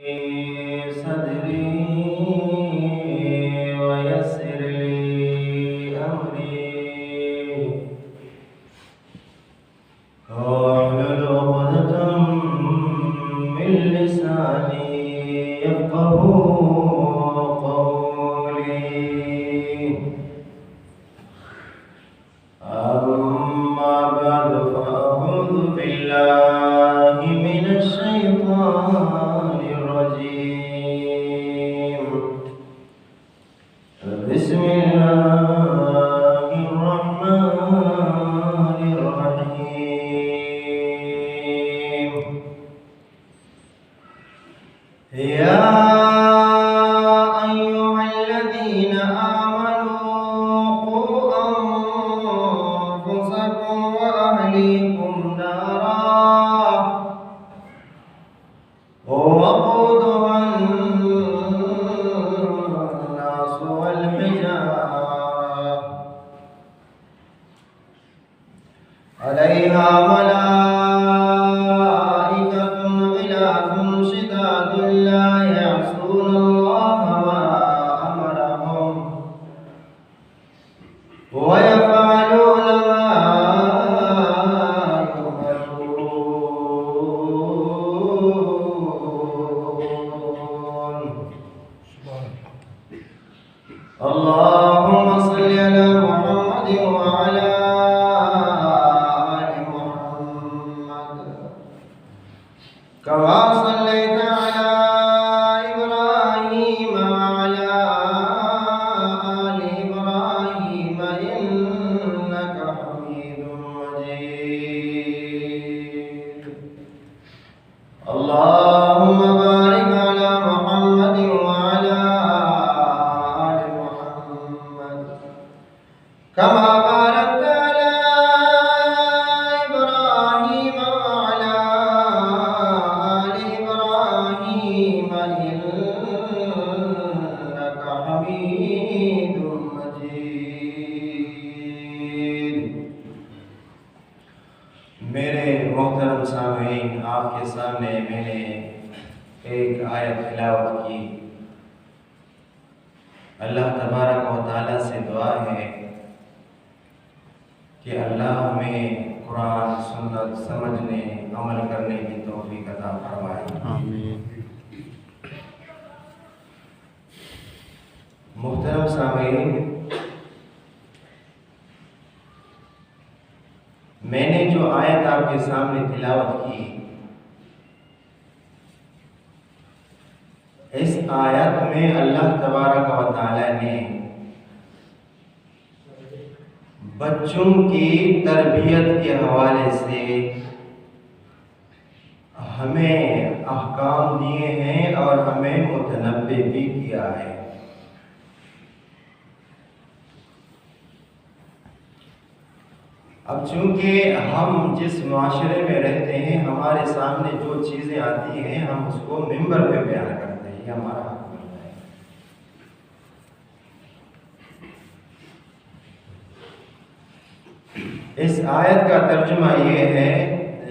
सदरी वयस्सिर ली अमरी वाहलुल उक़दतम मिन लिसानी यफ़क़हू क़ौली। अम्मा बअद फ़अऊज़ु बिल्लाहि मिनश शैतानिर रजीम। बिस्मिल्लाहिर रहमानिर रहीम। या अय्युहल्लज़ीना आमनू क़ू अंफुसकुम व अहलीकुम नारा वक़ूदुहा अन्नास वल हिजारा अलैहा मलाइकतुन ग़िलाज़ुन शिदादुन ला यअसूनल्लाहा मा अमरहुम व यफ़अलूना मा युमरून। अल्लाहुम्मा सल्लि अला मुहम्मद व अला आलि मुहम्मद कमा सल्लैता अला इब्राहीम व अला आलि इब्राहीम इन्नका हमीदुम मजीद। अल्लाहुम्मा बारिक अला मुहम्मद व अला आलि मुहम्मद कमा बारकता अला इब्राहीम व अला आलि इब्राहीम इन्नका हमीदुम मजीद। मेरे मोहतरम सामीन, आपके सामने मैंने एक आयत तिलावत की। अल्लाह तबारक व तआला से दुआ है कि अल्लाह हमें कुरान सुन्नत समझने अमल करने की तौफीक अता फरमाए। आमीन। मोहतरम सामीन, मैंने जो आयत आपके सामने तिलावत की, इस आयत में अल्लाह तबारक व तआला ने बच्चों की तरबियत के हवाले से हमें अहकाम दिए हैं और हमें मुतनब्बे भी किया है। अब चूंकि हम जिस माशरे में रहते हैं, हमारे सामने जो चीज़ें आती हैं हम उसको मिंबर पे बयान करते हैं, ये हमारा हक बनता है। इस आयत का तर्जुमा ये है,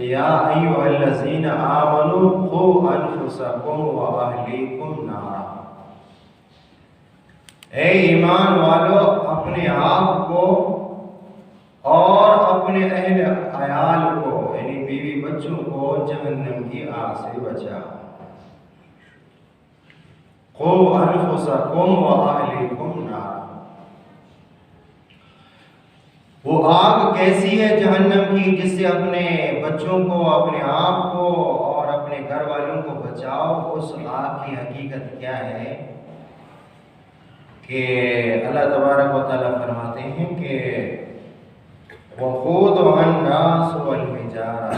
या अय्युहल्लज़ीना आमनू क़ू अनफुसकुम व अहलीकुम नारा। ए ईमान वालो, अपने आप को और अपने अहल अयाल को यानी बीवी बच्चों को जहन्नम की आग से बचाओ। क़ू अनफुसकुम व अहलीकुम नारा। वो आग कैसी है जहन्नम की, जिससे अपने बच्चों को, अपने आप को और अपने घर वालों को बचाओ। उस आग की हकीकत क्या है कि अल्लाह तबारक व तआला फरमाते हैं कि वक़ूदुहा अन्नास वल हिजारा।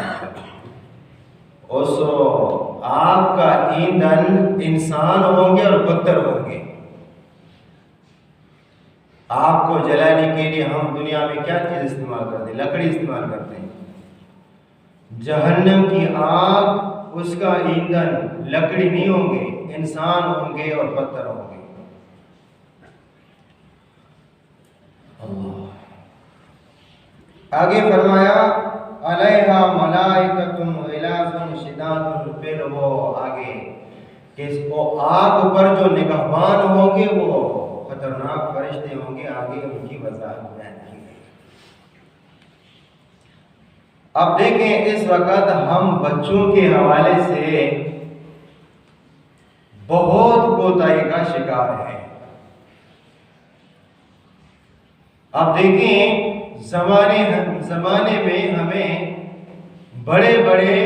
उस आग का ईंधन इंसान होंगे और पत्थर होंगे। आग को जलाने के लिए हम दुनिया में क्या चीज इस्तेमाल करते हैं? लकड़ी इस्तेमाल करते हैं। जहन्नम की आग, उसका ईंधन लकड़ी नहीं होंगे, इंसान होंगे और पत्थर होंगे। आगे फरमाया अलैहा मलाइकतुन ग़िलाज़ुन शिदादुन। फिर वो आगे कि इसको आग पर जो निगहबान होंगे वो खतरनाक फरिश्ते होंगे। आगे उनकी वजाहत बयान की गई। अब देखें, इस वक्त हम बच्चों के हवाले से बहुत कोताही का शिकार है। अब देखें, जमाने में हमें बड़े बड़े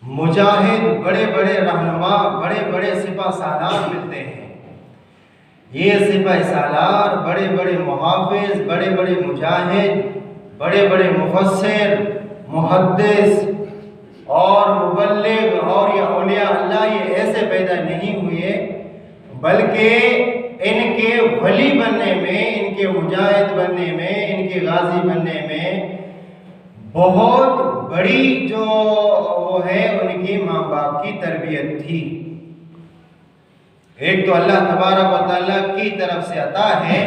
मुजाहिद, बड़े बड़े रहनुमा, बड़े बड़े सिपा सालार मिलते हैं। ये सिपा सालार, बड़े बड़े मुहाफिज, बड़े बड़े मुजाहिद, बड़े बड़े मुफस्सिर, मुहद्दिस और मुबल्लिग और ये औलिया अल्लाह ये ऐसे पैदा नहीं हुए, बल्कि इनके वली बनने में, इनके मुजाहिद बनने में, इनके गाजी बनने में बहुत बड़ी जो वो है उनकी माँ बाप की तरबियत थी। एक तो अल्लाह तबारक व तआला की तरफ से अता है,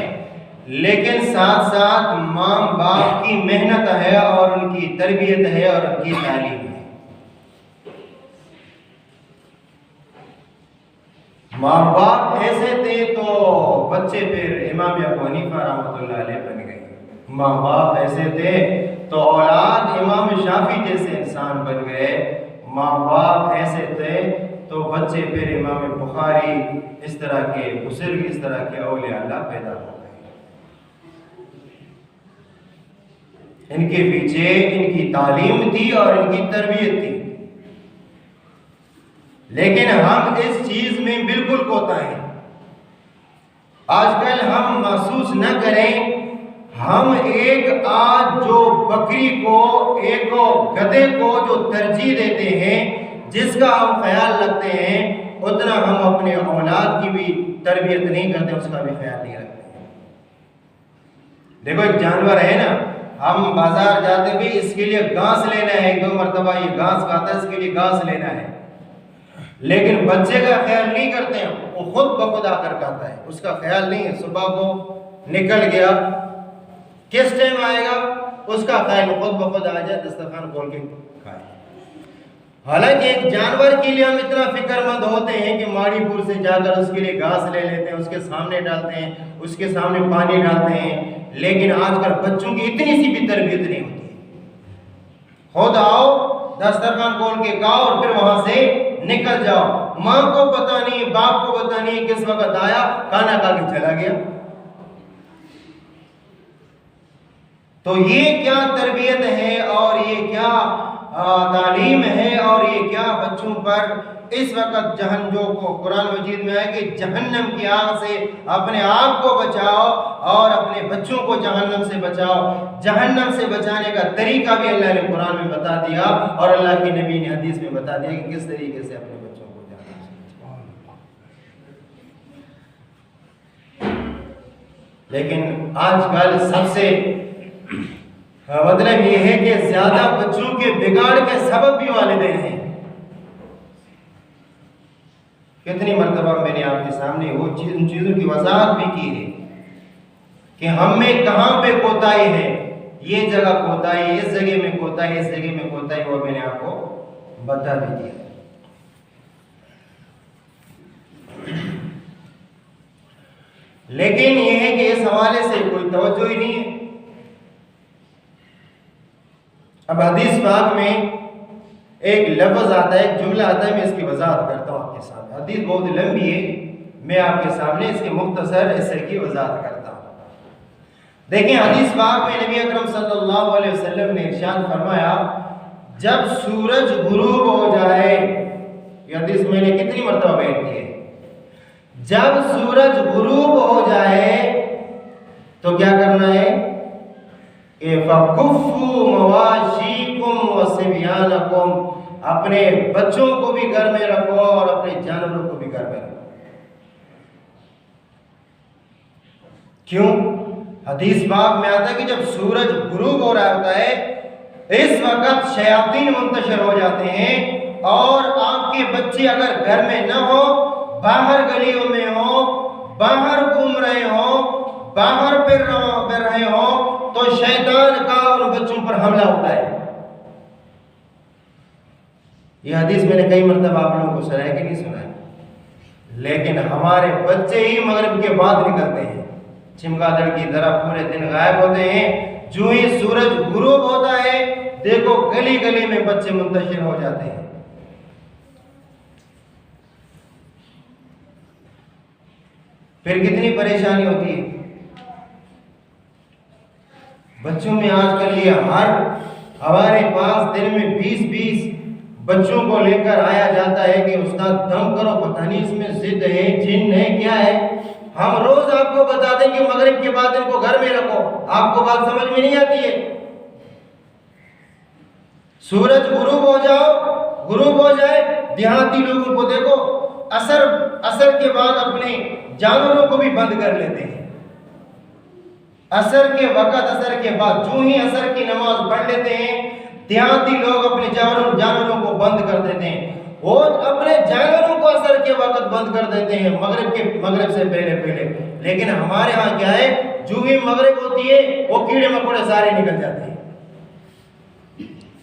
लेकिन साथ साथ माँ बाप की मेहनत है और उनकी तरबियत है और उनकी तालीम है। माँ बाप ऐसे थे तो बच्चे फिर इमाम अबू हनीफा रहमतुल्लाह अलैह बन गए। माँ बाप ऐसे थे तो औलाद इमाम शाफी जैसे इंसान बन गए। माँ बाप ऐसे थे तो बच्चे फिर इमाम बुखारी, इस तरह के बुजुर्ग, इस तरह के औलिया अल्लाह पैदा हो गए। इनके पीछे इनकी तालीम थी और इनकी तरबियत थी। लेकिन हम इस चीज में बिल्कुल कोताही हैं। आजकल हम महसूस न करें, हम एक आज जो बकरी को, एक गधे को जो तरजीह देते हैं, जिसका हम ख्याल रखते हैं, उतना हम अपने औलाद की भी तरबियत नहीं करते, उसका भी ख्याल नहीं रखते। देखो, एक जानवर है ना, हम बाजार जाते भी इसके लिए घास लेना है, 2 मरतबा ये घास खाता है, इसके लिए घास लेना है, लेकिन बच्चे का ख्याल नहीं करते हैं। वो खुद ब खुद आकर खाता है, उसका ख्याल नहीं है। सुबह को निकल गया, किस टाइम आएगा उसका ख्याल खुद ब खुद आ जाए, दस्तरखान खोल के खाए। हालांकि एक जानवर के लिए हम इतना फिक्रमंद होते हैं कि माड़ीपुर से जाकर उसके लिए घास ले लेते हैं, उसके सामने डालते हैं, उसके सामने पानी डालते हैं, लेकिन आजकल बच्चों की इतनी सी भी तरबियत नहीं होती। खुद आओ, दस्तरखान खोल के खाओ और फिर वहां से निकल जाओ। माँ को पता नहीं, बाप को पता नहीं किस वक्त आया, खाना खा के चला गया। तो ये क्या तरबियत है और ये क्या तालीम है और ये क्या बच्चों पर इस वक्त जो को कुरान मजीद में है कि जहन्नम की आग से अपने आप को बचाओ और अपने बच्चों को जहन्नम से बचाओ। जहन्नम से बचाने का तरीका भी अल्लाह ने कुरान में बता दिया और अल्लाह के नबी ने हदीस में बता दिया कि किस तरीके से अपने बच्चों को जहन्नम से बचाओ। लेकिन आजकल सबसे मतलब ये है कि ज्यादा बच्चों के बिगाड़ के सबब भी वालिदैन हैं। कितनी मरतबा मैंने आपके सामने वो उन चीजों की वजाहत भी की है कि हम में कहां पे कोताही है, ये जगह कोताही, इस जगह में कोताही, इस जगह में कोताही, वो मैंने आपको बता भी दिया। लेकिन ये है कि इस हवाले से कोई तवज्जो ही नहीं है। अब हदीस पाक में एक लफ्ज आता है, एक जुमला आता है, मैं इसकी वजाहत करता हूं आपके सामने। हदीस बहुत लंबी है, मैं आपके सामने इसके मुख्तसर हिस्से की वजाहत करता हूं। देखिए, हदीस पाक में नबी अकरम सल्लल्लाहु अलैहि वसल्लम ने इरशाद फरमाया, जब सूरज गुरूब हो जाए, ये हदीस मैंने कितनी मरतबा बयान की है, जब सूरज गुरूब हो जाए तो क्या करना है, अपने बच्चों को भी घर में रखो और अपने जानवरों को भी घर में रखो। क्यों? हदीस पाक में आता है कि जब सूरज गुरूब हो रहा होता है, इस वक्त शयातीन मुंतशिर हो जाते हैं और आपके बच्चे अगर घर में न हो, बाहर गलियों में हो, बाहर घूम रहे हो, बाहर फिर रहे हो, तो शैतान का और बच्चों पर हमला होता है। ये हदीस मैंने कई मरतबा आप लोगों को सुनाया कि नहीं सुनाया, लेकिन हमारे बच्चे ही मगरिब के बाद निकलते हैं, चमगादड़ की तरह पूरे दिन गायब होते हैं। जो ही सूरज गुरूब होता है, देखो गली गली में बच्चे मुंतशिर हो जाते हैं। फिर कितनी परेशानी होती है बच्चों में। आजकल ये हमारे पास दिन में 20-20 बच्चों को लेकर आया जाता है कि उस्ताद दम करो, पता नहीं इसमें जिद है, जिन है, क्या है। हम रोज आपको बता दें कि मगरिब के बाद इनको घर में रखो, आपको बात समझ में नहीं आती है। सूरज गुरूब हो जाए, देहाती लोगों को देखो असर के बाद अपने जानवरों को भी बंद कर लेते हैं। असर के बाद जो ही असर की नमाज पढ़ लेते हैं, देहाती लोग अपने जानवरों को बंद कर देते हैं। वो अपने जानवरों को असर के वक्त बंद कर देते हैं, मगरिब से पहले। लेकिन हमारे यहाँ क्या है, जो ही मगरिब होती है वो कीड़े मकोड़े सारे निकल जाते हैं।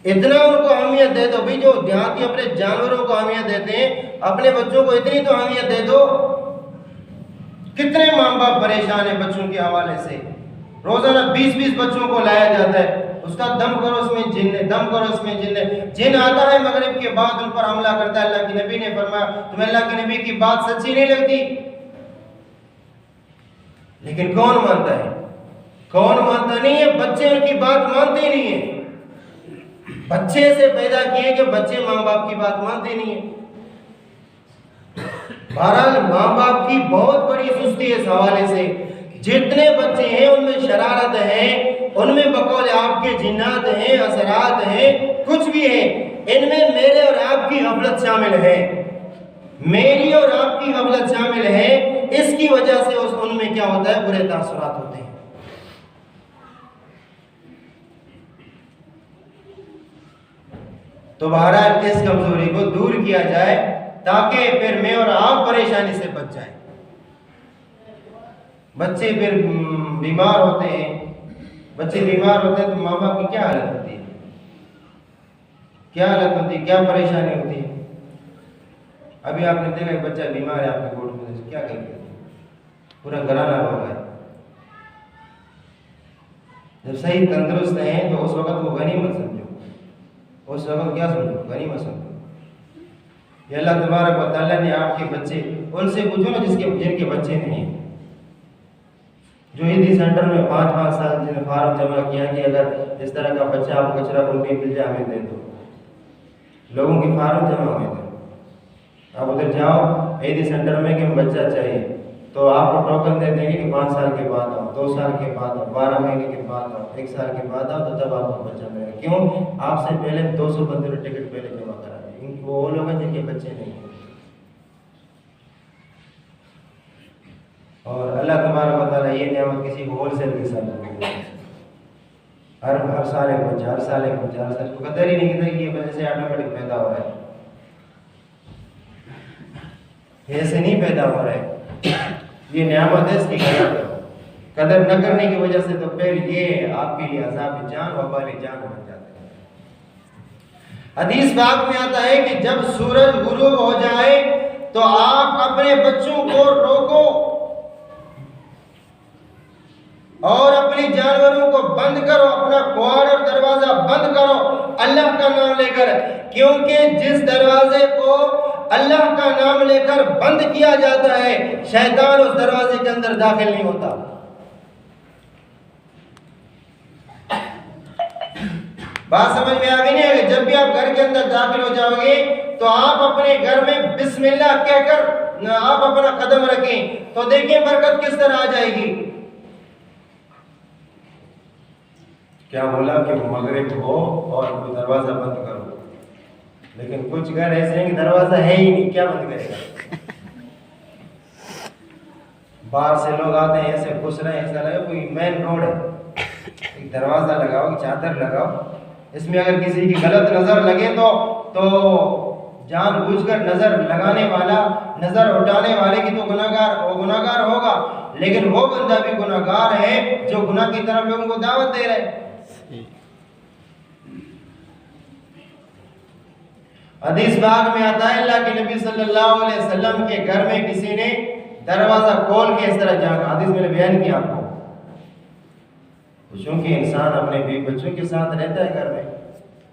इतना उनको अहमियत दे दो भाई, जो देहाती अपने जानवरों को अहमियत देते हैं, अपने बच्चों को इतनी तो अहमियत दे दो। कितने माँ बाप परेशान है बच्चों के हवाले से। रोजाना 20-20 बच्चों को लाया जाता है, उसका दम करो उसमें जिन है, दम करो उसमें जिन है। जिन आता है मगरिब के बाद उन पर हमला करता है। अल्लाह के नबी ने फरमाया, तुम्हें अल्लाह के नबी की बात सच्ची नहीं लगती? लेकिन कौन मानता है? कौन मानता नहीं है? बच्चे उनकी बात मानते नहीं है। बच्चे से पैदा किए कि बच्चे माँ बाप की बात मानते नहीं है। बहरहाल माँ बाप की बहुत बड़ी सुस्ती है इस हवाले से। जितने बच्चे हैं उनमें शरारत है, उनमें बकौल आपके जिन्नात हैं, असरात हैं, कुछ भी है, इनमें मेरे और आपकी गफलत शामिल है। मेरी और आपकी गफलत शामिल है। इसकी वजह से उनमें क्या होता है, बुरे तासुरात होते हैं। तो बहरहाल इस कमजोरी को दूर किया जाए ताकि फिर मैं और आप परेशानी से बच जाए। बच्चे फिर बीमार होते हैं, तो माँ बाप की क्या हालत होती है, क्या परेशानी होती है। अभी आपने देखा एक बच्चा बीमार है आपके कोर्ट में, क्या करेंगे, पूरा घराना रो रहा है। जब सही तंदुरुस्त है तो उस वक्त वो गनीमत समझो, उस वक्त क्या समझो, गनीमत समझो। ये अल्लाह तबारक व तआला ने आपके बच्चे, उनसे पूछो ना जिनके बच्चे नहीं हैं, जो हिंदी सेंटर में 5-5 साल जिन्हें फार्म जमा किया कि अगर इस तरह का बच्चा आपको कचरा कुंडी मिल जाए हमें दे दो। लोगों की फार्म जमा हुए थे। आप उधर जाओ हिंदी सेंटर में कि बच्चा चाहिए, तो आपको टोकन दे देंगे कि 5 साल के बाद आओ, 2 साल के बाद आओ, 12 महीने के बाद आओ, 1 साल के बाद आओ, तो तब आपको बच्चा मिलेगा। क्यों? आपसे पहले 200 बंदे टिकट पहले जमा करा दें। वो लोग हैं जिनके बच्चे नहीं हैं। और अल्लाह तबारक व तआला ये नेमत किसी को होलसेल के साथ देती है। हर साल एक बच्चा, हर साल को कदर ही नहीं कि ये वजह से ऑटोमेटिक पैदा हो रहा है, ऐसे नहीं पैदा हो रहा है। ये नेमत है, इसकी कदर करो। कदर न करने की वजह से तो फिर ये आपके लिए अज़ाब जान, वबाल जान बन जाता है। हदीस पाक में आता है कि जब सूरज गुरूब हो जाए तो आप अपने बच्चों को रोको और अपने जानवरों को बंद करो, अपना क्वाड और दरवाजा बंद करो अल्लाह का नाम लेकर। क्योंकि जिस दरवाजे को अल्लाह का नाम लेकर बंद किया जाता है, शैतान उस दरवाजे के अंदर दाखिल नहीं होता। बात समझ में आ गई नहीं? जब भी आप घर के अंदर दाखिल हो जाओगे तो आप अपने घर में बिस्मिल्लाह कहकर आप अपना कदम रखें, तो देखिए बरकत किस तरह आ जाएगी। क्या बोला कि मगरिब हो और दरवाजा बंद करो, लेकिन कुछ घर ऐसे हैं कि दरवाजा है ही नहीं, क्या बंद करेगा। बाहर से लोग आते हैं, ऐसे घुस रहे हैं, ऐसा लगे कोई मेन रोड है। एक दरवाजा लगाओ, चादर लगाओ, इसमें अगर किसी की गलत नजर लगे तो जानबूझकर नजर लगाने वाला, नजर उठाने वाले की तो गुनाहगार होगा, लेकिन वो बंदा भी गुनाहगार है जो गुनाह की तरफ लोगों को दावत दे रहे हैं। हदीस बाग में आता है अल्लाह के नबी सल्लल्लाहु अलैहि वसल्लम के घर में किसी ने दरवाजा खोल के इस तरह झांका। हदीस मैंने बयान किया आपको। चूंकि इंसान अपने बीवी बच्चों के साथ रहता है घर में,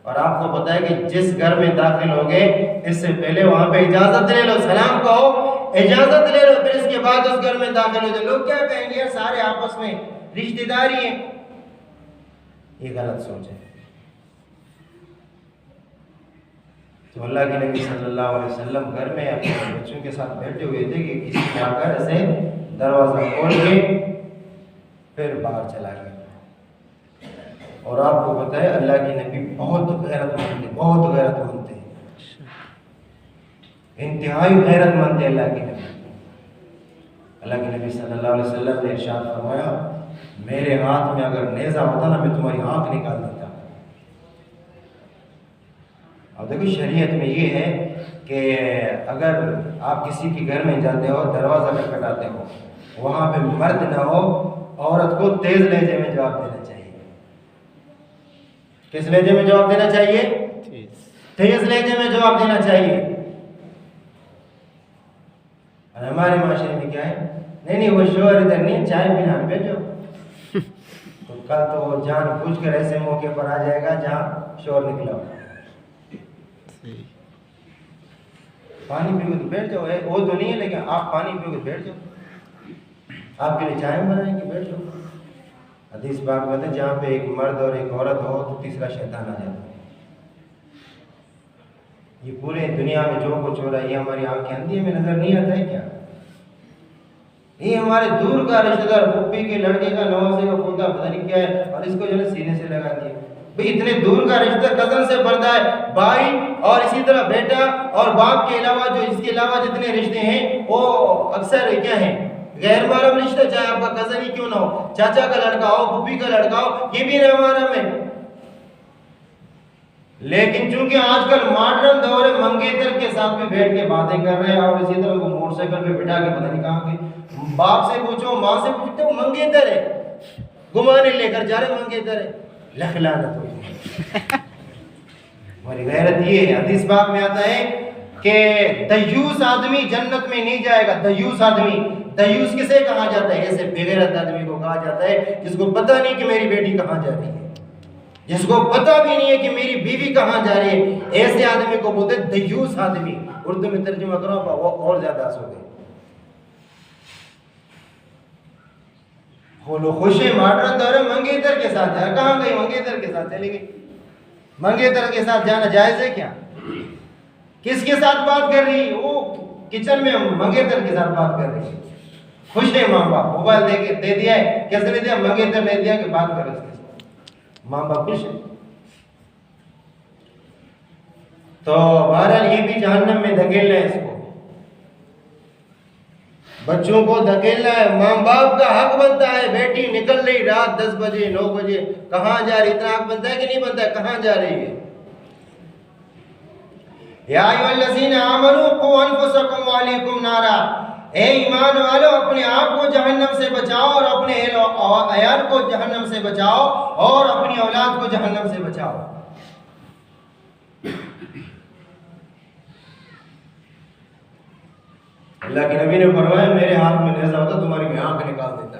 और आपको पता है कि जिस घर में दाखिल हो गए इससे पहले वहां पे इजाजत ले लो, सलाम कहो, इजाजत ले लो, फिर इसके बाद उस घर में दाखिल हो जाए। लोग क्या कहेंगे, यार सारे आपस में रिश्तेदारी है। ये गलत सोच है। तो अल्लाह के नबी सल्लल्लाहु अलैहि वसल्लम घर में अपने बच्चों के साथ बैठे हुए थे कि किसी ने आकर ऐसे दरवाजा खोल के फिर बाहर चला गया। और आपको पता है अल्लाह के नबी बहुत गैरतमंद थे, बहुत गैरतमंद थे, इंतहाई गैरतमंद थे अल्लाह के नबी। अल्लाह के नबी सल्लल्लाहु अलैहि वसल्लम ने इरशाद फरमाया, मेरे हाथ में अगर नेज़ा होता ना, मैं तुम्हारी आंख निकाल देता। अब देखो शरीयत में ये है कि अगर आप किसी के घर में जाते हो, दरवाजा खटखटाते हो, वहां पे मर्द ना हो, औरत को तेज लहजे में जवाब देना चाहिए। किस लहजे में जवाब देना चाहिए? तेज लहजे में जवाब देना चाहिए। और हमारे माशरे में क्या है, नहीं वो शोर इधर नहीं, चाय पीना भेजो। तो कल तो जान बूझ कर ऐसे मौके पर आ जाएगा जहां शोर निकला। पानी पियो तो बैठ जाओ, वो तो नहीं है, लेकिन आप पानी पियो तो बैठ जाओ, आपके लिए चाय बनाएंगे, बैठ जाओ। हदीस बात में है जहाँ पे एक मर्द और एक औरत हो तो तीसरा शैतान आ जाता है। ये पूरे दुनिया में जो कुछ हो रहा है, ये हमारी आंखें अंधी में नजर नहीं आता है क्या? ये हमारे दूर का रिश्तेदार, पुप्पी के लड़के का नवासे का पोता पता नहीं क्या है, और इसको जो है सीने से लगा दिया। भाई इतने दूर का रिश्ता कजन से बढ़ता है, भाई और इसी तरह बेटा और बाप के अलावा जो इसके अलावा जितने रिश्ते हैं वो अक्सर क्या है, गैर महरम रिश्ता, चाहे आपका कजन ही क्यों ना हो, चाचा का लड़का हो, पुप्पी का लड़का हो, ये भी गैर महरम है। लेकिन चूंकि आजकल मॉडर्न दौर है, मंगेतर के साथ भी बैठ के बातें कर रहे हैं, और इसी तरह वो मोटरसाइकिल पे बिठा के पता नहीं कहां के, बाप से पूछो, माँ से पूछो, वो मंगेतर है, घुमाने लेकर जा रहे मंगेतर है। लख लानत हो। हमारी गैरत ये है। हदीस बाग में आता है कि दयूस आदमी जन्नत में नहीं जाएगा। दयूस आदमी, दयूस किसे कहा जाता है? ऐसे बेगैरत आदमी को कहा जाता है जिसको पता नहीं कि मेरी बेटी कहाँ जा रही है, जिसको पता भी नहीं है कि मेरी बीवी कहाँ जा रही है, ऐसे आदमी को बोलते दयूस आदमी। उर्दू में तर्जुमा करो वो और ज्यादा हो गए। वो लोग खुश है, मॉडर्न दौर है, मंगेतर के साथ जा, कहाँ गई? मंगेतर के साथ चली गई। मंगेतर के साथ जाना जायज है क्या? किसके साथ बात कर रही है? वो किचन में मंगेतर के साथ बात कर रही है। खुश है माँ बाप, मोबाइल दे दिया है, किसने दिया? मंगेतर ने दिया कि बात करो इसके साथ। माँ बाप खुश है। तो बहरहाल ये भी जहन्नम में धकेलना है, इसको बच्चों को धकेलना है। माँ बाप का हक बनता है, बेटी निकल रही रात 10 बजे 9 बजे, कहाँ जा रही? इतना हक बनता है कि नहीं बनता है? कहाँ जा रही है? या अय्युहल्लज़ीना आमनू क़ू अनफुसकुम व अहलीकुम नारा, ए ईमान वालो अपने आप को जहन्नम से बचाओ और अपने अयाल को जहन्नम से बचाओ और अपनी औलाद को जहन्नम से बचाओ। अल्लाह के नबी ने फरमाया, मेरे हाथ में नेज़ा होता तुम्हारी मैं आंख निकाल देता।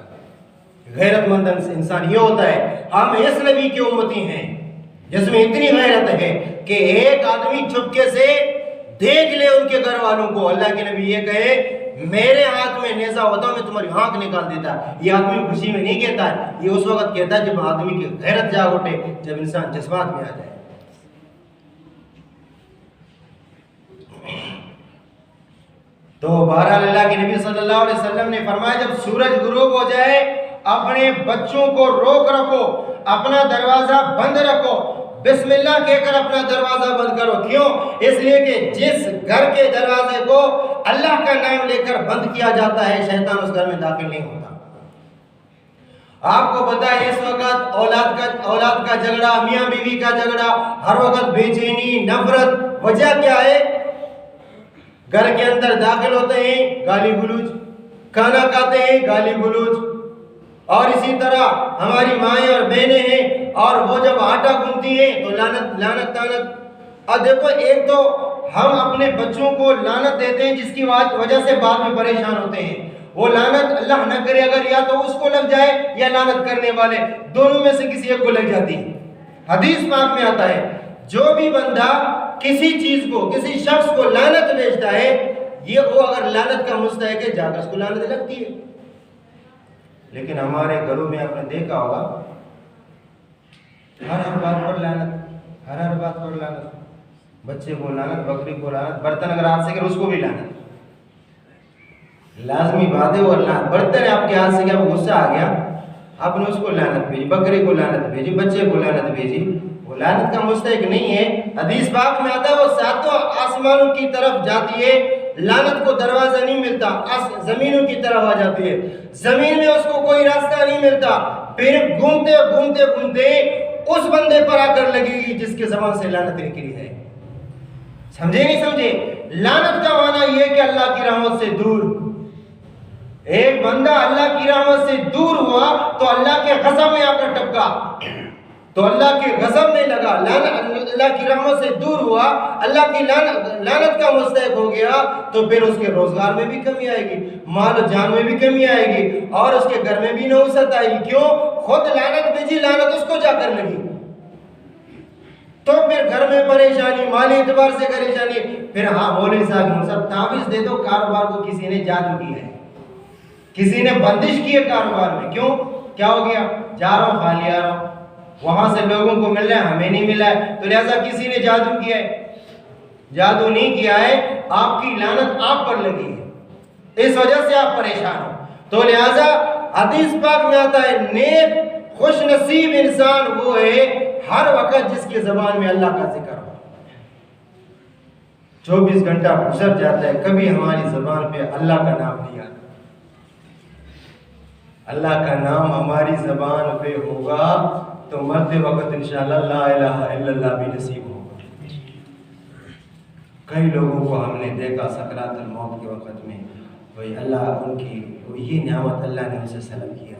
गैरतमंद इंसान ये होता है। हम इस नबी की उम्मती हैं जिसमें इतनी गैरत है कि एक आदमी चुपके से देख ले उनके घर वालों को। अल्लाह के नबी ये कहे, मेरे हाथ में नेज़ा होता मैं तुम्हारी आंख निकाल देता। ये आदमी खुशी में नहीं कहता है, ये उस वक्त कहता है जब आदमी की गैरत जाग उठे, जब इंसान जज्बात में आ जाए। तो बहरहाल अल्लाह के नबी सल्लल्लाहु अलैहि वसल्लम ने फरमाया, जब सूरज गुरूब हो जाए अपने बच्चों को रोक रखो, अपना दरवाजा बंद रखो, बिस्मिल्लाह कहकर अपना दरवाजा बंद करो। क्यों? इसलिए कि जिस घर के दरवाजे को अल्लाह का नाम लेकर बंद किया जाता है, शैतान उस घर में दाखिल नहीं होता। आपको पता है इस वक्त औलाद का झगड़ा, मियाँ बीवी का झगड़ा, हर वक्त बेचैनी, नफरत, वजह क्या है? घर के अंदर दाखिल होते हैं गाली गलौज, खाना खाते हैं गाली गलौज, और इसी तरह हमारी माएँ और बहनें हैं, और वो जब आटा गूंथती हैं तो लानत लानत तानत। और देखो, एक तो हम अपने बच्चों को लानत देते हैं, जिसकी वजह से बाद में परेशान होते हैं। वो लानत अल्लाह न करे, अगर या तो उसको लग जाए या लानत करने वाले, दोनों में से किसी एक को लग जाती है। हदीस पाक में आता है, जो भी बंदा किसी चीज को, किसी शख्स को लानत भेजता है, ये वो अगर लानत का मुस्तहिक है, जाकर उसको लानत लगती है। लेकिन हमारे घरों में आपने देखा होगा, हर बात पर लानत, हर बात पर लानत, बच्चे को लानत, बकरी को लानत, बर्तन अगर हाथ से गिरे उसको भी लानत। लाजमी बात है, वो बर्तन आपके हाथ से गया, वो गुस्सा आ गया, आपने उसको लानत भेजी, बकरी को लानत भेजी, बच्चे को लानत भेजी, वो लानत का मुस्तहिक नहीं है। हदीस पाक में आता है, वो सातों आसमानों की तरफ जाती है, लानत को दरवाजा नहीं मिलता, जमीनों की तरफ आ जाती है, जमीन में उसको कोई रास्ता नहीं मिलता, फिर घूमते घूमते घूमते उस बंदे पर आकर लगेगी जिसके ज़बान से लानत निकली है। समझे नहीं समझे? लानत का माना यह है कि अल्लाह की रहमत से दूर। एक बंदा अल्लाह की रहमत से दूर हुआ तो अल्लाह के गज़ब में आकर टपका, तो अल्लाह के गज़ब में लगा, अल्लाह की रहमत से दूर हुआ, अल्लाह की लानत का मुस्तहिक हो गया, तो फिर उसके रोजगार में भी कमी आएगी, माल जान में भी कमी आएगी, और उसके घर में भी नौसत आएगी। क्यों? खुद लानत भेजी, लानत उसको जाकर लगी, तो फिर घर में परेशानी, माली एतबार से परेशानी। फिर हाँ मौलवी साहब सब तावीज़ दे दो, कारोबार को किसी ने जादू किया है, किसी ने बंदिश की है कारोबार में। क्यों? क्या हो गया? जा रहा हूँ खाली आ रहा हूँ, वहां से लोगों को मिल रहा है, हमें नहीं मिला है, तो लिहाजा किसी ने जादू किया है। जादू नहीं किया है, आपकी लानत आप पर लगी है, इस वजह से आप परेशान हो। तो लिहाजा हदीस पाक में आता है, नेक खुश नसीब इंसान वो है हर वक्त जिसकी ज़बान में अल्लाह का जिक्र हो। 24 घंटा गुजर जाता है, कभी हमारी ज़बान पे अल्लाह का नाम नहीं आता। अल्लाह का नाम हमारी ज़बान पे होगा तो मरते वक्त इंशाअल्लाह ला इलाहा इल्लल्लाह भी नसीब होगा। कई लोगों को हमने देखा सकरातुल मौत के वक्त में, वही अल्लाह उनकी ये नेमत अल्लाह ने उनसे सल्ब किया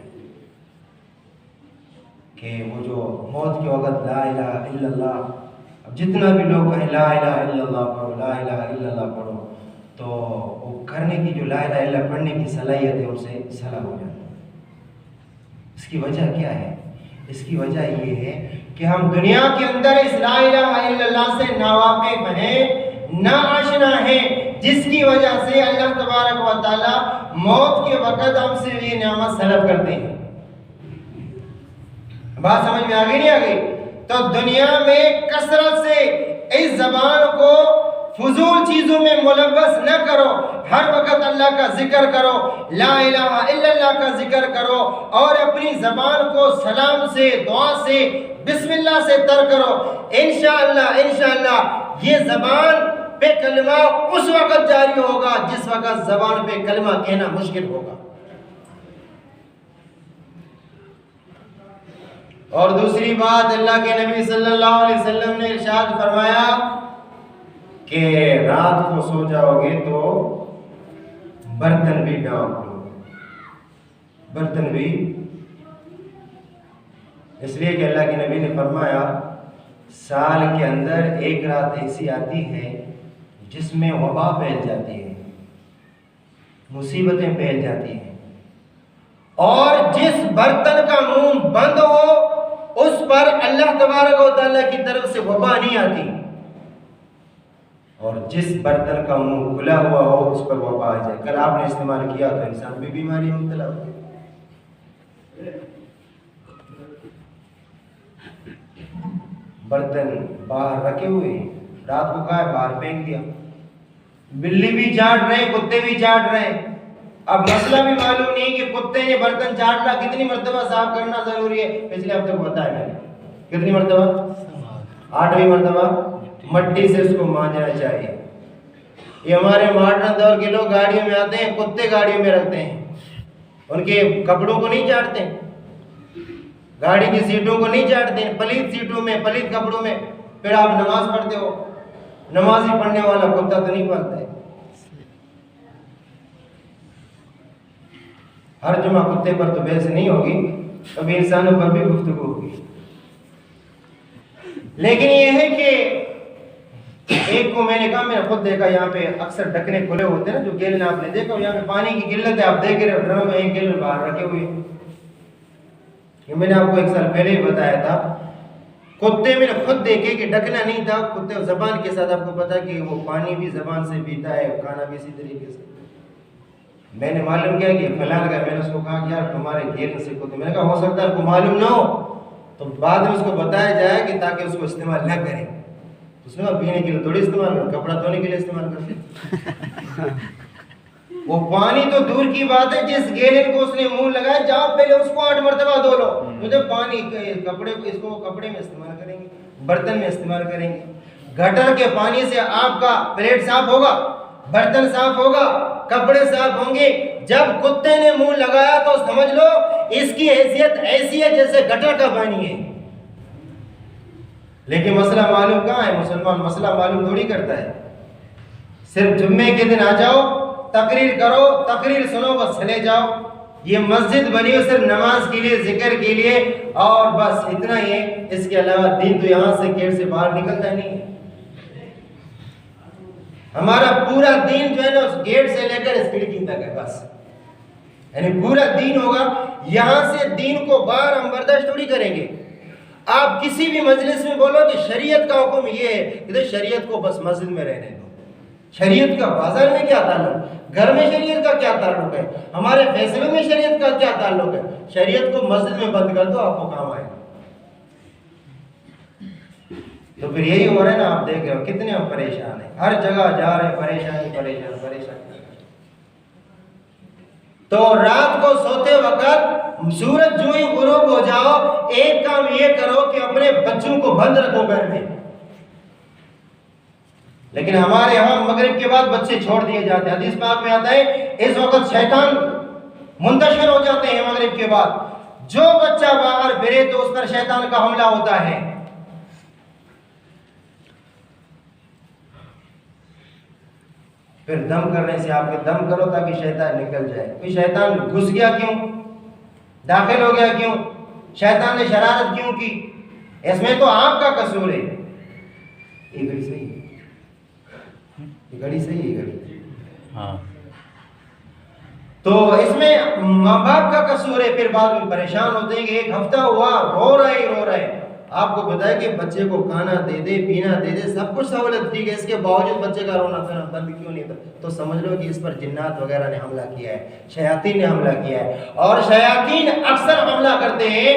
कि वो जो मौत के वक्त ला इलाहा इल्लल्लाह, अब जितना भी लोग कहें ला इलाहा इल्लल्लाह पढ़ो, ला इलाहा इल्लल्लाह पढ़ो, तो वो करने की जो ला इलाहा इल्लल्लाह पढ़ने की सलाहियत है उनसे सलाब हो जाती है। इसकी वजह क्या है? इसकी वजह ये है कि हम दुनिया के अंदर इस ला इलाहा इल्लल्लाह से नावाकिफ हैं, नाआशना हैं, जिसकी वजह से अल्लाह तबारक व तआला मौत के वक्त हमसे ये नेमत सल्ब करते हैं। बात समझ में आ गई नहीं आ गई? तो दुनिया में कसरत से इस ज़बान को फजूल चीजों में मुलव्वस न करो, हर वक्त अल्लाह का जिक्र करो, ला इलाहा इल्लल्लाह का जिक्र करो, और अपनी ज़बान को सलाम से, दुआ से, बिस्मिल्लाह से तर करो। इंशाअल्लाह इंशाअल्लाह ये ज़बान पे कलमा उस वक्त जारी होगा जिस वक्त ज़बान पे कलमा कहना मुश्किल होगा। और दूसरी बात, अल्लाह के नबी सल्लल्लाहु अलैहि वसल्लम ने इरशाद फरमाया कि रात को सो जाओगे तो बर्तन भी ढांप लो, बर्तन भी, इसलिए कि अल्लाह के नबी ने फरमाया साल के अंदर एक रात ऐसी आती है जिसमें वबा फैल जाती है, मुसीबतें फैल जाती हैं, और जिस बर्तन का मुंह बंद हो उस पर अल्लाह तबारक व तआला की तरफ से वबा नहीं आती, और जिस बर्तन का मुंह खुला हुआ हो उस पर वबा आ जाए। कल आपने इस्तेमाल किया तो इंसान भी बीमारी में मुब्तला हो गया। बर्तन बाहर रखे हुए, रात को कहा बाहर फेंक दिया, बिल्ली भी चाट रहे, कुत्ते भी चाट रहे। अब मसला भी मालूम नहीं कि कुत्ते ने बर्तन चाट ला, कितनी मरतबा साफ करना जरूरी है। पिछले हफ्ते को बताया मैंने, कितनी मरतबा? 8वीं मरतबा मट्टी से उसको मांजना चाहिए। ये हमारे मॉडर्न दौर के लोग गाड़ियों में आते हैं, कुत्ते गाड़ियों में रखते हैं, उनके कपड़ों को नहीं चाटते, गाड़ी की सीटों को नहीं चाटते, पलीत सीटों में, पलीत कपड़ों में। फिर आप नमाज पढ़ते हो, नमाज ही पढ़ने वाला कुत्ता तो नहीं पढ़ता है। हर जुमा कुत्ते पर तो बहस नहीं होगी, कभी इंसानों पर भी गुफ्तगू होगी। लेकिन यह है कि एक को मैंने कहा, मैंने खुद देखा, यहाँ पे अक्सर ढकने खुले होते हैं ना, जो गैलन आपने देखा, यहाँ पे पानी की किल्लत है, आप देख रहे हो ड्रम में एक गैलन बाहर रखे हुए। ये मैंने आपको एक साल पहले ही बताया था। कुत्ते मैंने खुद देखे कि ढकना नहीं था, कुत्ते जबान के साथ, आपको पता कि वो पानी भी जबान से पीता है, खाना भी इसी तरीके से। मैंने मालूम किया कि फलाना का, मैंने उसको कहा कि यार तुम्हारे गैलन से कुत्ते, मैंने कहा हो सकता है उनको मालूम ना हो, तो बाद में उसको बताया जाए कि ताकि उसको इस्तेमाल न करें। उसने कहा पीने के लिए थोड़ी इस्तेमाल कर, कपड़ा धोने के लिए इस्तेमाल करते। वो पानी तो दूर की बात है, जिस गैलन को उसने मुंह लगाया, जाओ पहले उसको 8 मरतबा धो लो। मुझे पानी कपड़े को, इसको कपड़े में इस्तेमाल करेंगे, बर्तन में इस्तेमाल करेंगे। गटर के पानी से आपका प्लेट साफ होगा, बर्तन साफ होगा, कपड़े साफ होंगे। जब कुत्ते ने मुंह लगाया तो समझ लो इसकी हैसियत ऐसी है जैसे गटर का पानी है। लेकिन मसला मालूम कहाँ है, मुसलमान मसला मालूम थोड़ी करता है। सिर्फ जुम्मे के दिन आ जाओ, तकरीर करो, तकरीर सुनो, बस चले जाओ। ये मस्जिद बनी हो सिर्फ नमाज के लिए, जिक्र के लिए, और बस इतना ही है। इसके अलावा दीन तो यहाँ से गेट से बाहर निकलता नहीं है। हमारा पूरा दीन जो है ना, उस गेट से लेकर इस खिड़की तक है बस, यानी पूरा दीन होगा। यहां से दीन को बाहर हम बर्दाश्त थोड़ी करेंगे। आप किसी भी मजलिस में बोलो कि शरीयत का हुक्म ये है, तो शरीयत को बस मस्जिद में रहने दो। शरीयत का बाजार में क्या ताल्लुक, घर में शरीयत का क्या ताल्लुक है, हमारे फैसलों में शरीयत का क्या ताल्लुक है। शरीयत को मस्जिद में बंद कर दो, आपको काम आएगा। तो फिर यही हो रहा है ना, आप देख रहे हो कितने हम परेशान हैं, हर जगह जा रहे हैं, परेशानी परेशान परेशान। तो रात को सोते वक्त सूरज जो ही गुरूब हो जाओ, एक काम ये करो कि अपने बच्चों को बंद रखो घर में। लेकिन हमारे यहाँ मगरिब के बाद बच्चे छोड़ दिए जाते हैं। हदीस पाक में आता है इस वक्त शैतान मुंतशिर हो जाते हैं मगरिब के बाद। जो बच्चा बाहर फिरे तो उस पर शैतान का हमला होता है। फिर दम करने से आपके दम करो ताकि शैतान निकल जाए। कोई शैतान घुस गया क्यों, दाखिल हो गया क्यों, शैतान ने शरारत क्यों की, इसमें तो आपका कसूर है। ये घड़ी सही है, ये घड़ी सही है, घड़ी हाँ। तो इसमें माँ बाप का कसूर है। फिर बाद में परेशान होते हैं कि एक हफ्ता हुआ रो रहे। आपको बताया कि बच्चे को खाना दे दे, पीना दे दे, सब कुछ सहूलत ठीक है, इसके बावजूद बच्चे का रोना फिर बंद क्यों नहीं था, तो समझ लो कि इस पर जिन्नात वगैरह ने हमला किया है, शयातीन ने हमला किया है। और शयातीन अक्सर हमला करते हैं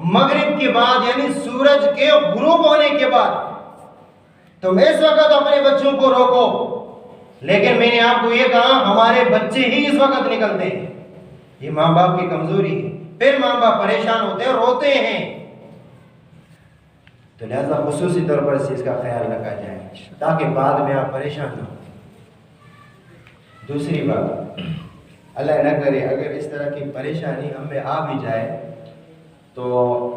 मगरिब के बाद, यानी सूरज के गुरूब होने के बाद। तो इस वक्त अपने बच्चों को रोको। लेकिन मैंने आपको ये कहा हमारे बच्चे ही इस वक्त निकलते हैं, ये माँ बाप की कमजोरी है। फिर माँ बाप परेशान होते हैं, रोते हैं। तो लिहाजा खुसूसी तौर पर इस चीज का ख्याल रखा जाए ताकि बाद में आप परेशान न हो। दूसरी बात, अल्लाह न करे अगर इस तरह की परेशानी हमें आ भी जाए, तो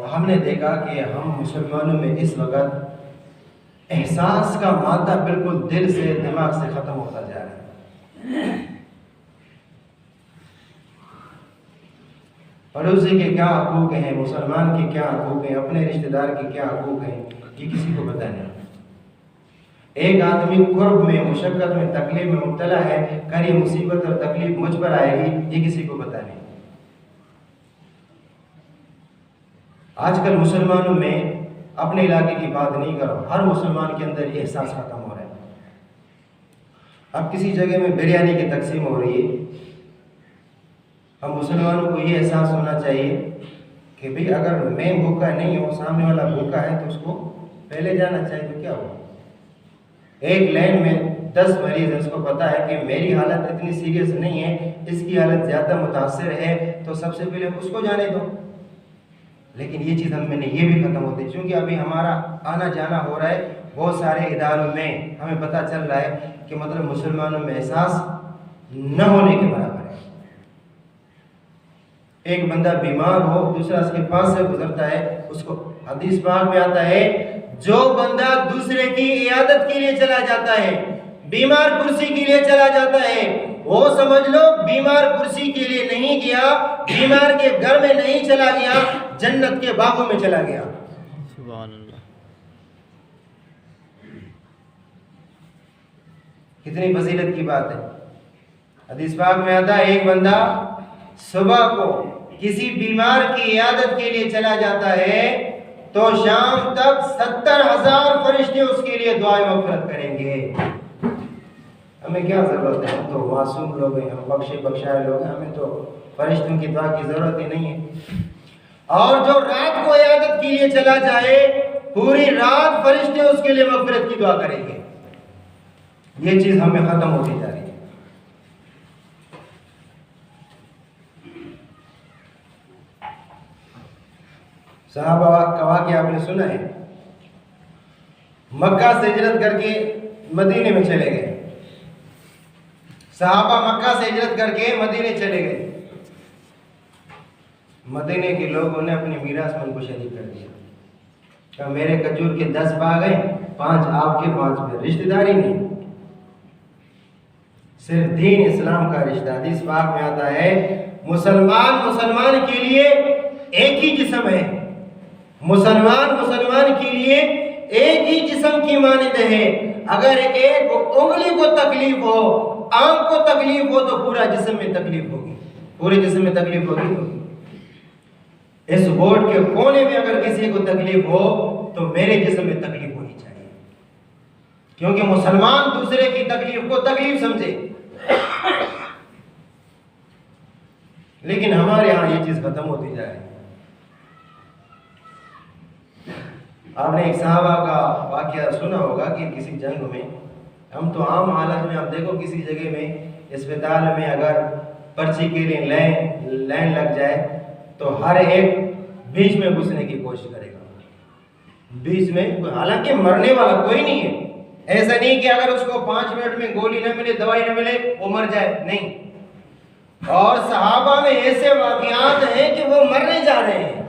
हमने देखा कि हम मुसलमानों में इस वक्त एहसास का मादा बिल्कुल दिल से, दिमाग से खत्म होता जा रहा है। पड़ोसी के क्या हकूक हैं, मुसलमान के क्या हकूक हैं, अपने रिश्तेदार के क्या हकूक हैं, ये किसी को पता नहीं। एक आदमी कुर्ब में, मुशक्कत में, तकलीफ में मुब्तला है, कर ये मुसीबत और तकलीफ मुझ पर आएगी, ये किसी को पता नहीं। आजकल मुसलमानों में, अपने इलाके की बात नहीं करो, हर मुसलमान के अंदर ये एहसास खत्म हो रहा है। अब किसी जगह में बिरयानी की तकसीम हो रही है, हम मुसलमानों को ये एहसास होना चाहिए कि भाई अगर मैं भूखा नहीं हूँ, सामने वाला भूखा है, तो उसको पहले जाना चाहिए। तो क्या हुआ, एक लाइन में 10 मरीज हैं, उसको पता है कि मेरी हालत इतनी सीरियस नहीं है, इसकी हालत ज़्यादा मुतासिर है, तो सबसे पहले उसको जाने दो। लेकिन ये चीज़ हम में ये भी ख़त्म होती है, क्योंकि अभी हमारा आना जाना हो रहा है बहुत सारे इदारों में, हमें पता चल रहा है कि मतलब मुसलमानों में एहसास न होने के बराबर है। एक बंदा बीमार हो, दूसरा उसके पास से गुजरता है, उसको हदीस पाक में आता है जो बंदा दूसरे की इयादत के लिए चला जाता है, बीमार कुर्सी के लिए चला जाता है, वो समझ लो बीमार कुर्सी के लिए नहीं गया, बीमार के घर में नहीं चला गया, जन्नत के बागों में चला गया। सुभान अल्लाह। कितनी फजीलत की बात है। हदीस पाक में आता है एक बंदा सुबह को किसी बीमार की इयादत के लिए चला जाता है तो शाम तक 70,000 फरिश्ते उसके लिए दुआए मग़फ़िरत करेंगे। हमें क्या जरूरत है, हम तो मासूम लोग हैं, हम बख्शे बख्शाए लोग हैं, हमें तो फरिश्तों की दुआ की जरूरत ही नहीं है। और जो रात को इयादत के लिए चला जाए पूरी रात फरिश्ते उसके लिए मग़फ़िरत की दुआ करेंगे। ये चीज हमें खत्म होती जा रही है। सहाबा का वाक़या आपने सुना है, मक्का से हिजरत करके मदीने में चले गए। सहाबा मक्का से हिजरत करके मदीने चले गए। मदीने के लोगों ने अपनी मीरास में उनको शरीक कर दिया। कहा मेरे खजूर के 10 बाग हैं, 5 आपके 5 मेरे। रिश्तेदारी नहीं, सिर्फ दीन इस्लाम का रिश्ता। हदीस पाक में आता है मुसलमान के लिए एक ही जिस्म है, मुसलमान के लिए एक ही जिस्म की मानद है। अगर एक उंगली को तकलीफ हो, आंख को तकलीफ हो तो पूरा जिस्म में तकलीफ होगी, पूरे जिस्म में तकलीफ होगी। इस बोर्ड के कोने में अगर किसी को तकलीफ हो तो मेरे जिस्म में तकलीफ होनी चाहिए, क्योंकि मुसलमान दूसरे की तकलीफ को तकलीफ समझे। लेकिन हमारे यहां ये चीज खत्म होती जा रही है। आपने एक सहाबा का वाकया सुना होगा कि किसी जंग में, हम तो आम हालत में, आप देखो किसी जगह में अस्पताल में अगर पर्ची के लिए लाइन लग जाए तो हर एक बीच में घुसने की कोशिश करेगा, बीच में। हालांकि मरने वाला कोई नहीं है, ऐसा नहीं कि अगर उसको 5 मिनट में गोली न मिले, दवाई न मिले, वो मर जाए, नहीं। और सहाबा में ऐसे वाकयात हैं कि वो मरने जा रहे हैं,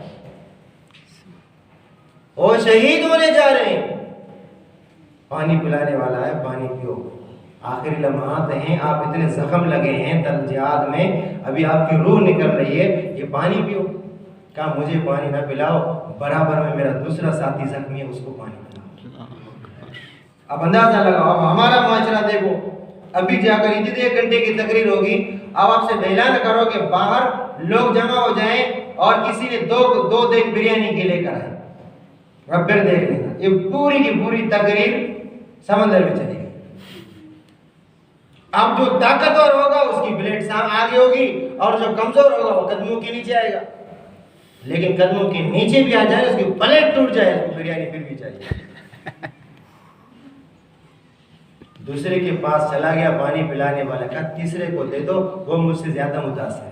वो शहीद होने जा रहे हैं। पानी पिलाने वाला है, पानी पियो। आखिरी लम्हात हैं, आप इतने जख्म लगे हैं तल जिहाद में, अभी आपकी रूह निकल रही है, ये पानी पियो। कहा मुझे पानी ना पिलाओ, बराबर में मेरा दूसरा साथी जख्मी है, उसको पानी पिलाओ। अब अंदाजा लगाओ, हमारा माशरा देखो, अभी जाकर इतने 1 घंटे की तकरीर होगी, अब आपसे ऐलान करो कि बाहर लोग जमा हो जाएं और किसी ने दो देख बिरयानी के लेकर आए, अब फिर देख लेना ये पूरी की पूरी तकरीर समंदर में चलेगी। अब जो ताकतवर होगा उसकी ब्लेड आगे होगी और जो कमजोर होगा वो कदमों के नीचे आएगा। लेकिन कदमों के नीचे भी आ जाए, उसकी प्लेट टूट जाए, उसको बिरयानी फिर भी चाहिए। दूसरे के पास चला गया पानी पिलाने वाला, का तीसरे को दे दो, वो मुझसे ज्यादा मुतासिर है।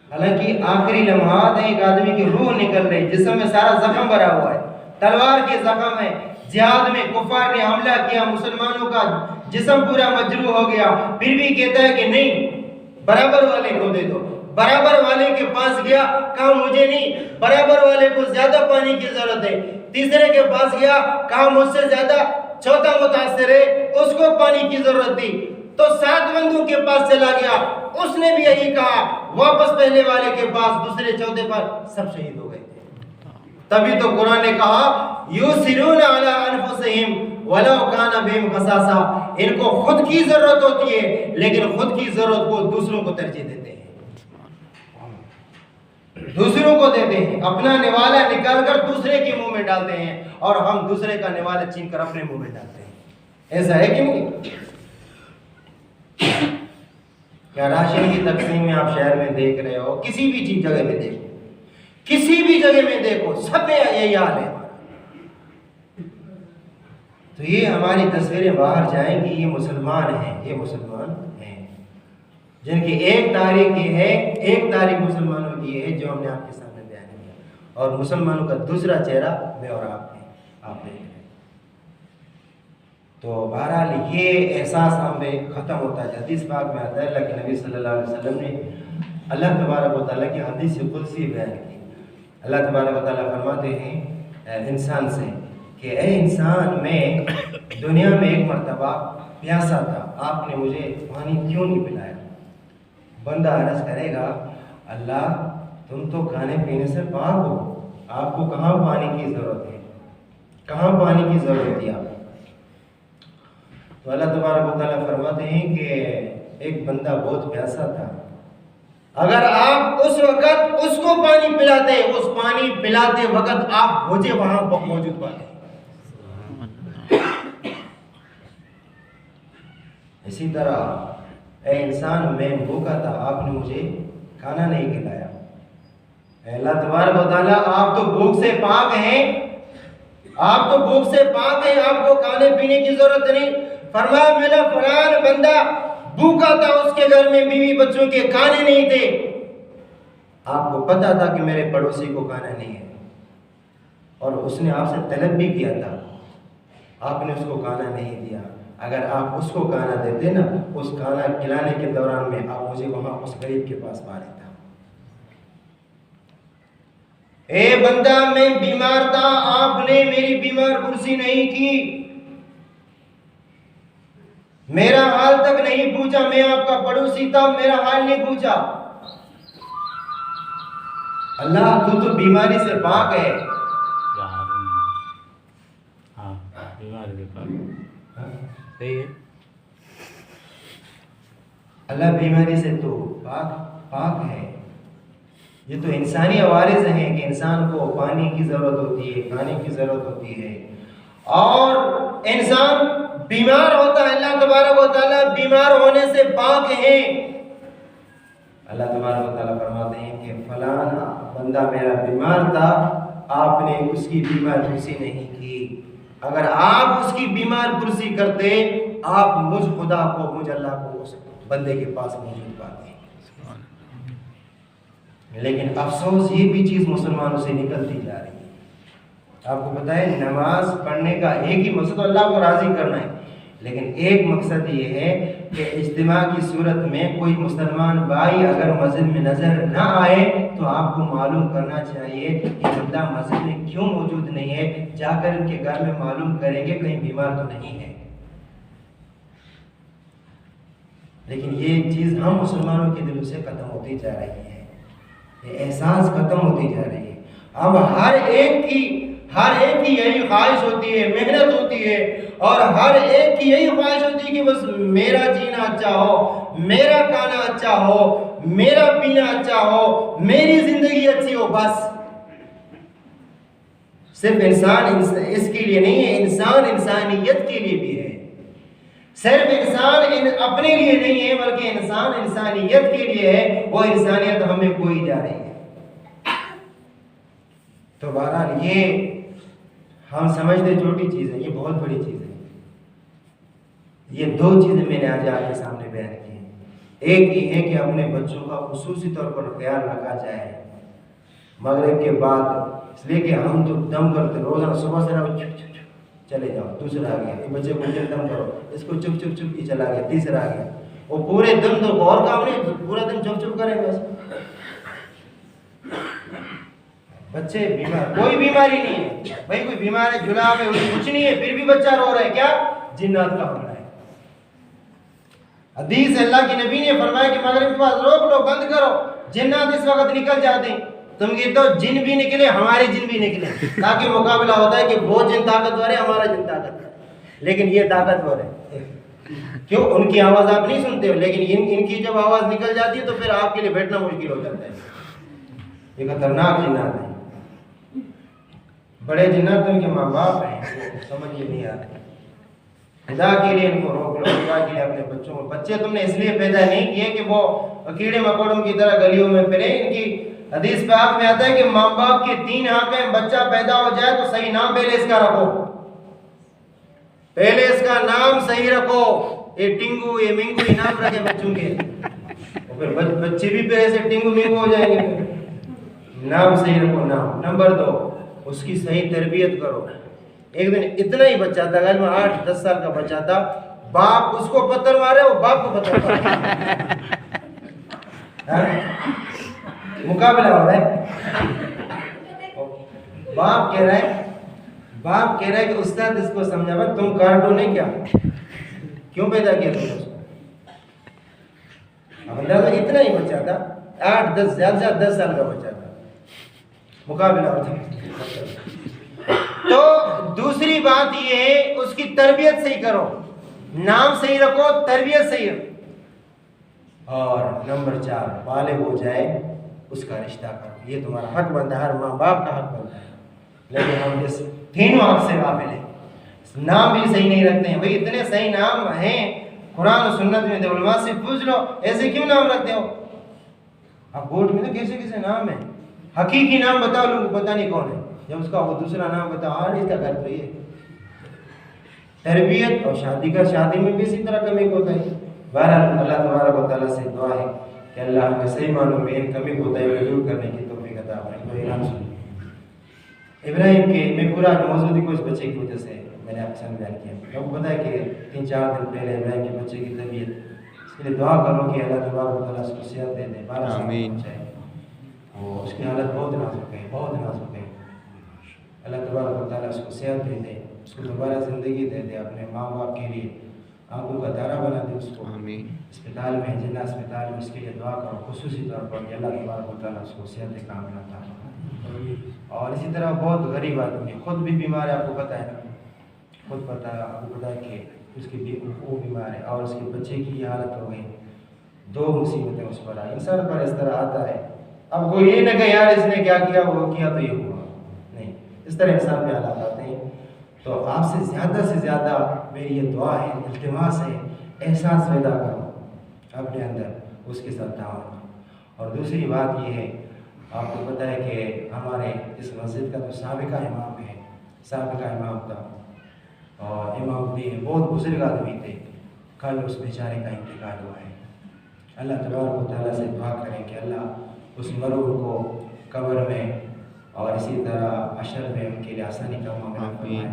हालांकि आखिरी लम्हात है, एक आदमी की रूह निकल रही, जिस्म में सारा जख्म भरा हुआ है, तलवार के जख्म है, जिहाद में कुफार ने हमला किया, मुसलमानों का जिस्म पूरा मजरूह हो गया, फिर भी कहता है कि नहीं, बराबर वाले को दे दो। बराबर वाले के पास गया, कहा मुझे नहीं, बराबर वाले को ज्यादा पानी की जरूरत है। तीसरे के पास गया, कहा मुझसे ज्यादा चौथा मुतासिर है, उसको पानी की जरूरत थी। तो 7 बंदों के पास चला गया, उसने भी यही कहा, वापस पहले वाले के पास, दूसरे चौथे पर, सब शहीद हो गए थे। तभी तो कुरान ने कहा युसिरूना अला अनफुसिहिम वलौ काना बिहिम खसासा, इनको खुद की जरूरत होती है लेकिन खुद की जरूरत को दूसरों को तरजीह देते हैं, दूसरों को देते हैं, अपना निवाला निकालकर दूसरे के मुंह में डालते हैं, और हम दूसरे का निवाला छीन कर अपने मुंह में डालते हैं। ऐसा है कि नहीं? क्या राशन की तकसीम में आप शहर में देख रहे हो, किसी भी चीज जगह में देखो, किसी भी जगह में देखो, सब में यही हाल है। तो ये हमारी तस्वीरें बाहर जाएंगी, ये मुसलमान हैं, ये मुसलमान हैं जिनकी एक तारीख ये है, एक तारीख मुसलमानों की है जो हमने आपके सामने बयान किया, और मुसलमानों का दूसरा चेहरा मैं और आप देख रहे हैं। तो बहरहाल ये एहसास हमें ख़त्म होता है। हदीस पाक में आता है अल्लाह के नबी सल्लल्लाहु अलैहि वसल्लम ने अल्लाह तबारक व तआला की हदीस कुदसी बयान की। अल्लाह तबारक व तआला फरमाते हैं इंसान से कि ए इंसान, मैं दुनिया में एक मरतबा प्यासा था, आपने मुझे पानी क्यों नहीं पिलाया? बंदा अर्ज़ करेगा अल्लाह तुम तो खाने पीने से पाक हो, आपको कहाँ पानी की ज़रूरत है, कहाँ पानी की ज़रूरत है? आप तो अल्लाह तबारक व तआला फरमाते हैं कि एक बंदा बहुत प्यासा था, अगर आप उस वक्त उसको पानी पिलाते, उस पानी पिलाते वक्त आप मुझे वहां मौजूद पाते। इसी तरह ए इंसान, मैं भूखा था, आपने मुझे खाना नहीं खिलाया। अल्लाह तबारक व तआला आप तो भूख से पाक हैं, आप तो भूख से पाक हैं, आपको खाने पीने की जरूरत नहीं। फरमाया मेरा फलान बंदा भूखा था, उसके घर में बीवी बच्चों के खाने नहीं थे, आपको पता था कि मेरे पड़ोसी को खाना नहीं है और उसने आपसे तलब भी किया था, आपने उसको खाना नहीं दिया। अगर आप उसको खाना देते ना, उस खाना खिलाने के दौरान में आप मुझे वहां उस गरीब के पास पा लेता। ए बंदा, मैं बीमार था, आपने मेरी बीमार कुर्सी नहीं की, मेरा हाल तक नहीं पूछा, मैं आपका पड़ोसी था, मेरा हाल नहीं पूछा। अल्लाह तू तो बीमारी से पाक है। हाँ, बीमारी से पाक सही है। अल्लाह बीमारी से तो पाक है। ये तो इंसानी अवारिज़ हैं कि इंसान को पानी की ज़रूरत होती है, खाने की ज़रूरत होती है, और इंसान बीमार होता है। अल्लाह तबारक व तआला बीमार होने से पाक है। अल्लाह तबारक व तआला फरमाते हैं कि फलाना बंदा मेरा बीमार था, आपने उसकी बीमार कुर्सी नहीं की। अगर आप उसकी बीमार कुर्सी करते, आप मुझ खुदा को, मुझ अल्लाह को उस बंदे के पास मौजूद पाते। लेकिन अफसोस ये भी चीज़ मुसलमानों से निकलती जा रही है। आपको पता है, नमाज पढ़ने का एक ही मकसद अल्लाह को राज़ी करना है, लेकिन एक मकसद ये है कि इज्तिमा की सूरत में कोई मुसलमान भाई अगर मस्जिद में नज़र ना आए तो आपको मालूम करना चाहिए कि बंदा मस्जिद में क्यों मौजूद नहीं है। जाकर उनके घर में मालूम करेंगे कहीं बीमार तो नहीं है। लेकिन ये चीज़ हम मुसलमानों के दिलों से ख़त्म होती जा रही है, ये एहसास ख़त्म होती जा रही है। अब हर एक की यही ख्वाहिश होती है, मेहनत होती है, और हर एक की यही ख्वाहिश होती है कि बस मेरा जीना अच्छा हो, मेरा खाना अच्छा हो, मेरा पीना अच्छा हो, मेरी जिंदगी अच्छी हो। बस सिर्फ इंसान इसके लिए नहीं है, इंसान इंसानियत के लिए भी है। सिर्फ इंसान अपने लिए नहीं है, बल्कि इंसान इंसानियत के लिए है। वो इंसानियत हमें खोई जा रही है। तो बहरहाल ये हम समझते छोटी चीज़ है, ये बहुत बड़ी चीज़ है। ये दो चीज़ें मैंने आज आपके सामने बयान की हैं। एक ये है कि अपने बच्चों का खुसूसी तौर पर ख्याल रखा जाए मगरिब के बाद, इसलिए कि हम तो दम करते रोज़ाना सुबह से ना चुप चले जाओ, दूसरा आ गया, ये बच्चे को दम करो, इसको चुप चुप चुप ही चला गया, तीसरा आ गया। वो पूरे दिन तो और काम नहीं, पूरा दिन चुप चुप करें बस। बच्चे बीमार, कोई बीमारी नहीं है भाई, कोई बीमार है, जुलाब है, कुछ नहीं है, फिर भी बच्चा रो रहा है, क्या? जिन्नात का हमला है। हदीस अल्लाह के नबी ने फरमाया कि मगरिब के बाद रोक लो, बंद करो, जिन्नात इस वक्त निकल जाते हैं। तुम कहते हो जिन भी निकले, हमारे जिन भी निकले, ताकि मुकाबला होता है कि वो जिन ताकतवर है, हमारा जिन ताकतवर। लेकिन ये ताकतवर है, क्यों? उनकी आवाज़ आप नहीं सुनते हो, लेकिन इनकी जब आवाज़ निकल जाती है तो फिर आपके लिए बैठना मुश्किल हो जाता है। ये खतरनाक जिन्नात है। बड़े जिन्नात तो इनके माँ बाप हैं, समझ ये नहीं आ रहा। खुदा के लिए इनको रोक लो, खुदा के लिए अपने बच्चों को। बच्चे तुमने इसलिए पैदा नहीं किए कि वो कीड़े मकोड़ों की तरह गलियों में फिरे। इनकी हदीस पाक में आता है कि माँ बाप के 3 आंख हैं, बच्चा पैदा हो जाए तो सही नाम पहले इसका रखो, पहले इसका नाम सही रखो। ये टिंगू, ये मिंगू नाम रखे बच्चों के, और फिर बच्चे भी फिर ऐसे टिंगू मिंगू हो जाएंगे। नाम सही रखो, नाम। नंबर 2, उसकी सही तरबियत करो। एक दिन इतना ही बच्चा था, घर में 8-10 साल का बच्चा था, बाप उसको पत्थर मारे, वो बाप को पत्थर मारे। मुकाबला हो रहा है। बाप कह रहा है कि उस्ताद इसको समझा, तुम कार्टून है क्या, क्यों पैदा किया तुमने उसको? अब अंदाजा इतना ही बच्चा था, 8-10 ज्यादा 10 साल का बच्चा था। मुकाबला होता है। तो दूसरी बात ये है, उसकी तरबियत सही करो। नाम सही रखो, तरबियत सही रखो। और नंबर 4, बालिग हो जाए उसका रिश्ता करो। ये तुम्हारा हक बनता है, हर माँ बाप का हक बनता है। लेकिन हम इस तीनों हक से गाफिल हैं। नाम भी सही नहीं रखते हैं। भाई इतने सही नाम हैं कुरान और सुन्नत में, तो उलमा से पूछ लो ऐसे क्यों नाम रखते हो। अब बोर्ड में तो कैसे कैसे नाम है, हकीकी नाम बताओ, लोगों को पता नहीं कौन है। जब उसका वो दूसरा नाम बताओ, हाँ इसका कर तो ये तरबियत। और शादी में भी इसी तरह कमी होता है। बहरहाल अल्लाह तबारक व तआला से दुआ है कि अल्लाह हमें सही मालूम में इन कमी को दूर करने की तौफीक अता फरमाए। इब्राहिम के मैं पूरा मौजूद को इस बच्चे की वजह से मैंने आपके सामने बयान किया। आपको पता है कि 3-4 दिन पहले इब्राहिम के बच्चे की तबीयत, इसके लिए दुआ करो कि अल्लाह तबारक व तआला उसको सेहत दे दे, 12 साल पहुंचाए। वो उसकी हालत बहुत नाजुक है, बहुत नाजुक है। अल्लाह तबारक व तआला उसको सेहत दे दे, उसको दोबारा ज़िंदगी दे दे, अपने माँ बाप के लिए आंखों का तारा बना दे उसको। अस्पताल में, जिला अस्पताल में इसके लिए दुआ करो खुसूसी तौर पर कि अल्लाह तबारक व तआला उसको सेहत कामिल अता फरमाए। और इसी तरह बहुत गरीब आदमी खुद भी बीमार है, आपको पता है ना, खुद पता है, आपको पता है कि उसकी भी वो बीमार है और उसके बच्चे की ये हालत हो गई। 2 मुसीबतें उस पर आई। इंसान पर इस तरह आता है, अब कोई ये न कहे यार इसने क्या किया, वो किया तो ये हुआ, नहीं, इस तरह इंसान पे हालात आते हैं। तो आपसे ज़्यादा से ज़्यादा मेरी ये दुआ है, इल्तिमास है, एहसास पैदा करो अपने अंदर, उसके साथ तावन। और दूसरी बात ये है, आपको पता है कि हमारे इस मस्जिद का जो साबिका इमाम है, साबिका इमाम था और इमाम भी बहुत बुजुर्ग आदमी थे, कल उस बेचारे का इंतकाल हुआ है। अल्लाह तबारक व तआला से दुआ करें कि अल्लाह उस मरूम को कब्र में और इसी तरह अशर में उनके लिए आसानी का मामला फरमाए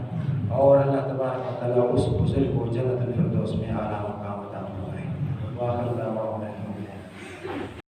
और अल्लाह तबारक व तआला उस बुजुर्ग को जन्नतुल फिरदौस में आला